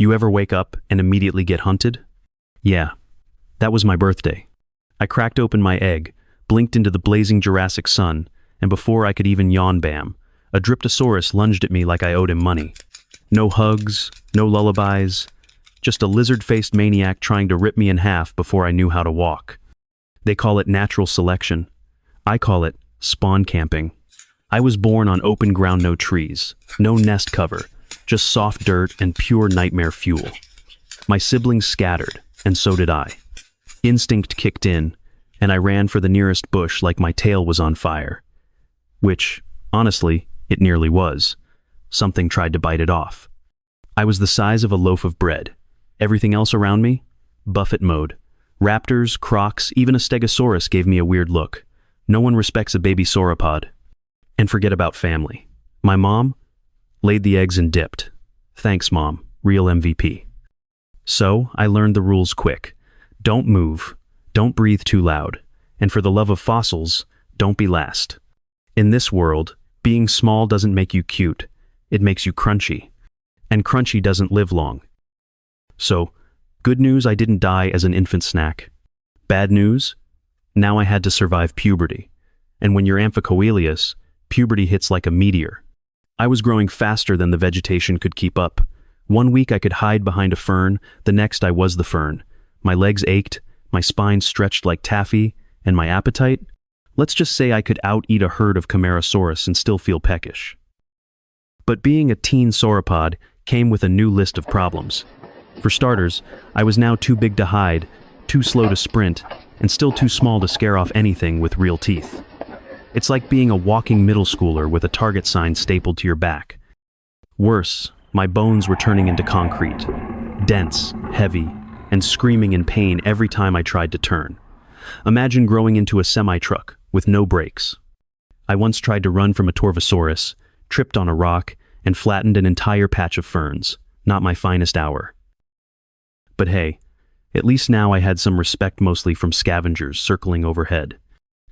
You ever wake up and immediately get hunted? Yeah, that was my birthday. I cracked open my egg, blinked into the blazing Jurassic sun, and before I could even yawn bam, a Dryptosaurus lunged at me like I owed him money. No hugs, no lullabies, just a lizard-faced maniac trying to rip me in half before I knew how to walk. They call it natural selection. I call it spawn camping. I was born on open ground, no trees, no nest cover, just soft dirt and pure nightmare fuel. My siblings scattered, and so did I. Instinct kicked in, and I ran for the nearest bush like my tail was on fire. Which, honestly, it nearly was. Something tried to bite it off. I was the size of a loaf of bread. Everything else around me? Buffet mode. Raptors, crocs, even a stegosaurus gave me a weird look. No one respects a baby sauropod. And forget about family. My mom laid the eggs and dipped. Thanks, Mom. Real MVP. So, I learned the rules quick. Don't move. Don't breathe too loud. And for the love of fossils, don't be last. In this world, being small doesn't make you cute. It makes you crunchy. And crunchy doesn't live long. So, good news, I didn't die as an infant snack. Bad news? Now I had to survive puberty. And when you're Amphicoelias, puberty hits like a meteor. I was growing faster than the vegetation could keep up. One week I could hide behind a fern, the next I was the fern. My legs ached, my spine stretched like taffy, and my appetite? Let's just say I could out-eat a herd of Camarasaurus and still feel peckish. But being a teen sauropod came with a new list of problems. For starters, I was now too big to hide, too slow to sprint, and still too small to scare off anything with real teeth. It's like being a walking middle schooler with a target sign stapled to your back. Worse, my bones were turning into concrete, dense, heavy, and screaming in pain every time I tried to turn. Imagine growing into a semi-truck with no brakes. I once tried to run from a Torvosaurus, tripped on a rock, and flattened an entire patch of ferns. Not my finest hour. But hey, at least now I had some respect, mostly from scavengers circling overhead.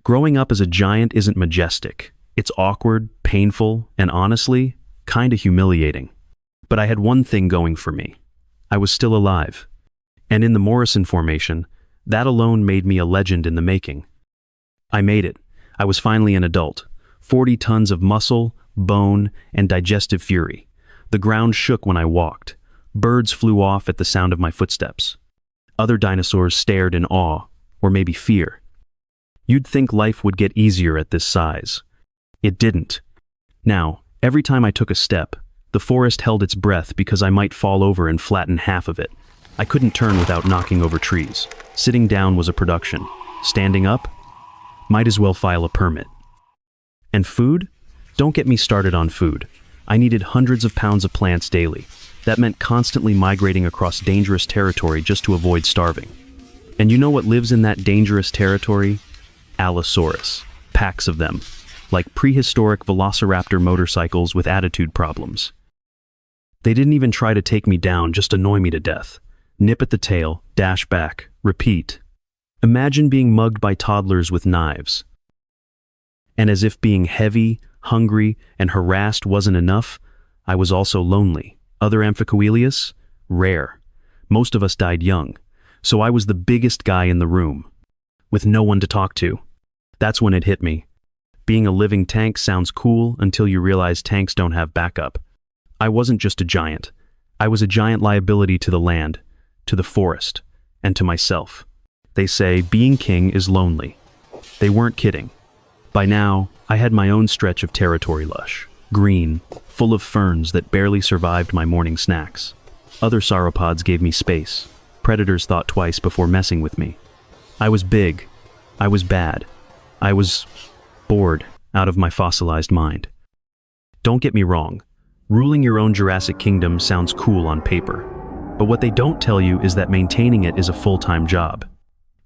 Growing up as a giant isn't majestic. It's awkward, painful, and honestly, kinda humiliating. But I had one thing going for me. I was still alive. And in the Morrison Formation, that alone made me a legend in the making. I made it. I was finally an adult. 40 tons of muscle, bone, and digestive fury. The ground shook when I walked. Birds flew off at the sound of my footsteps. Other dinosaurs stared in awe, or maybe fear. You'd think life would get easier at this size. It didn't. Now, every time I took a step, the forest held its breath because I might fall over and flatten half of it. I couldn't turn without knocking over trees. Sitting down was a production. Standing up? Might as well file a permit. And food? Don't get me started on food. I needed hundreds of pounds of plants daily. That meant constantly migrating across dangerous territory just to avoid starving. And you know what lives in that dangerous territory? Allosaurus. Packs of them. Like prehistoric velociraptor motorcycles with attitude problems. They didn't even try to take me down, just annoy me to death. Nip at the tail, dash back, repeat. Imagine being mugged by toddlers with knives. And as if being heavy, hungry, and harassed wasn't enough, I was also lonely. Other Amphicoelias? Rare. Most of us died young, so I was the biggest guy in the room, with no one to talk to. That's when it hit me. Being a living tank sounds cool until you realize tanks don't have backup. I wasn't just a giant. I was a giant liability to the land, to the forest, and to myself. They say being king is lonely. They weren't kidding. By now, I had my own stretch of territory, lush, green, full of ferns that barely survived my morning snacks. Other sauropods gave me space. Predators thought twice before messing with me. I was big. I was bad. I was bored out of my fossilized mind. Don't get me wrong. Ruling your own Jurassic Kingdom sounds cool on paper. But what they don't tell you is that maintaining it is a full-time job.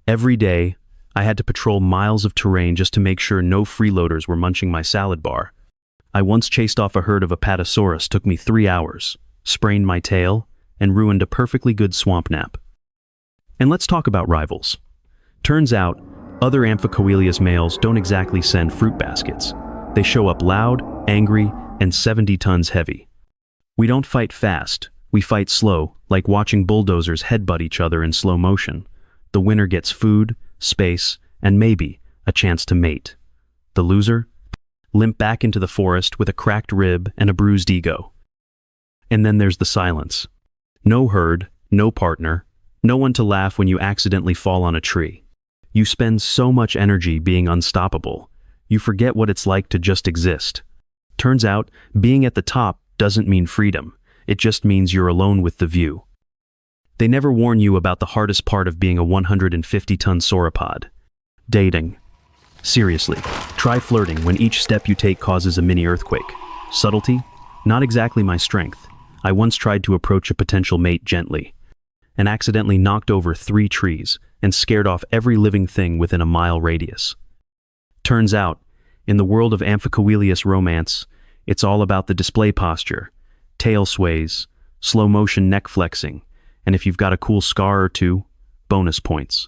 Every day, I had to patrol miles of terrain just to make sure no freeloaders were munching my salad bar. I once chased off a herd of Apatosaurus, took me 3 hours, sprained my tail, and ruined a perfectly good swamp nap. And let's talk about rivals. Turns out, other Amphicoelias males don't exactly send fruit baskets. They show up loud, angry, and 70 tons heavy. We don't fight fast, We fight slow, like watching bulldozers headbutt each other in slow motion. The winner gets food, space, and maybe a chance to mate. The loser? Limp back into the forest with a cracked rib and a bruised ego. And then there's the silence. No herd, no partner, no one to laugh when you accidentally fall on a tree. You spend so much energy being unstoppable, you forget what it's like to just exist. Turns out, being at the top doesn't mean freedom, it just means you're alone with the view. They never warn you about the hardest part of being a 150-ton sauropod. Dating. Seriously, try flirting when each step you take causes a mini earthquake. Subtlety? Not exactly my strength. I once tried to approach a potential mate gently, and accidentally knocked over 3 trees and scared off every living thing within a mile radius. Turns out, in the world of Amphicoelias romance, it's all about the display posture, tail sways, slow motion neck flexing, and if you've got a cool scar or two, bonus points.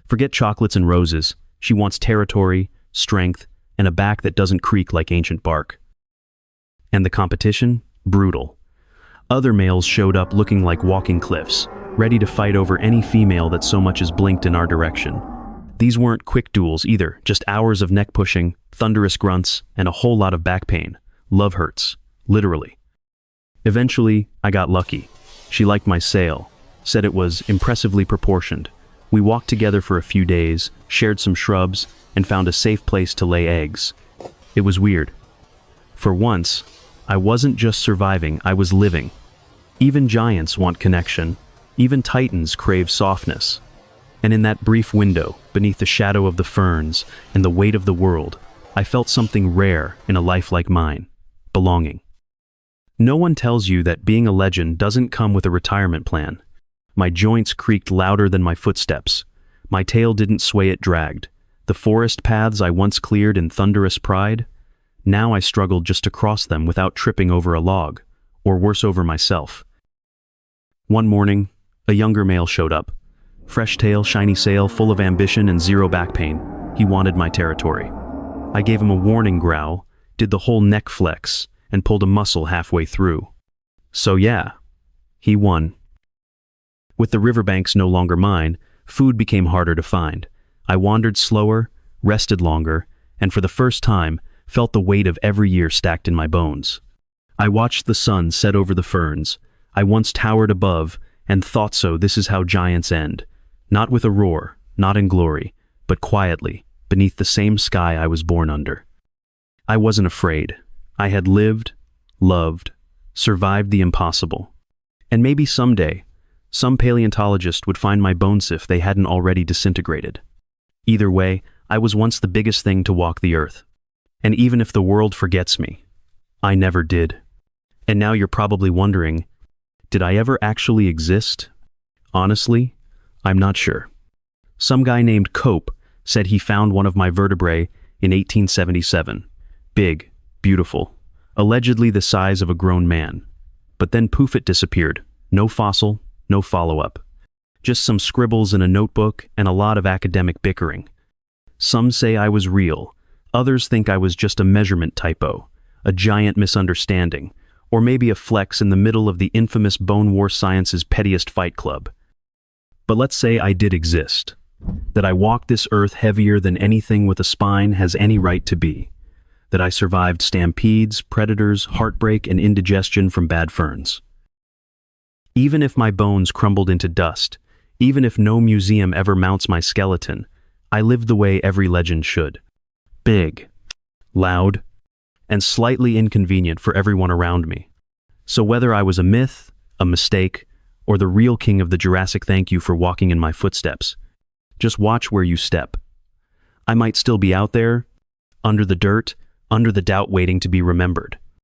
Forget chocolates and roses, she wants territory, strength, and a back that doesn't creak like ancient bark. And the competition? Brutal. Other males showed up looking like walking cliffs, ready to fight over any female that so much as blinked in our direction. These weren't quick duels either, just hours of neck pushing, thunderous grunts, and a whole lot of back pain. Love hurts, literally. Eventually, I got lucky. She liked my sail, said it was impressively proportioned. We walked together for a few days, shared some shrubs, and found a safe place to lay eggs. It was weird. For once, I wasn't just surviving, I was living. Even giants want connection. Even titans crave softness. And in that brief window, beneath the shadow of the ferns and the weight of the world, I felt something rare in a life like mine: belonging. No one tells you that being a legend doesn't come with a retirement plan. My joints creaked louder than my footsteps. My tail didn't sway, it dragged. The forest paths I once cleared in thunderous pride, now I struggled just to cross them without tripping over a log, or worse, over myself. One morning, a younger male showed up. Fresh tail, shiny sail, full of ambition and zero back pain. He wanted my territory. I gave him a warning growl, did the whole neck flex, and pulled a muscle halfway through. So yeah, he won. With the riverbanks no longer mine, food became harder to find. I wandered slower, rested longer, and for the first time, felt the weight of every year stacked in my bones. I watched the sun set over the ferns. I once towered above, and thought so, this is how giants end. Not with a roar, not in glory, but quietly, beneath the same sky I was born under. I wasn't afraid. I had lived, loved, survived the impossible. And maybe someday, some paleontologist would find my bones if they hadn't already disintegrated. Either way, I was once the biggest thing to walk the earth. And even if the world forgets me, I never did. And now you're probably wondering, did I ever actually exist? Honestly, I'm not sure. Some guy named Cope said he found one of my vertebrae in 1877. Big, beautiful, allegedly the size of a grown man. But then poof, it disappeared. No fossil, no follow-up. Just some scribbles in a notebook and a lot of academic bickering. Some say I was real. Others think I was just a measurement typo, a giant misunderstanding, or maybe a flex in the middle of the infamous Bone War Science's pettiest fight club. But let's say I did exist, that I walked this earth heavier than anything with a spine has any right to be, that I survived stampedes, predators, heartbreak, and indigestion from bad ferns. Even if my bones crumbled into dust, even if no museum ever mounts my skeleton, I lived the way every legend should. Big, loud, and slightly inconvenient for everyone around me. So whether I was a myth, a mistake, or the real king of the Jurassic, thank you for walking in my footsteps. Just watch where you step. I might still be out there, under the dirt, under the doubt, waiting to be remembered.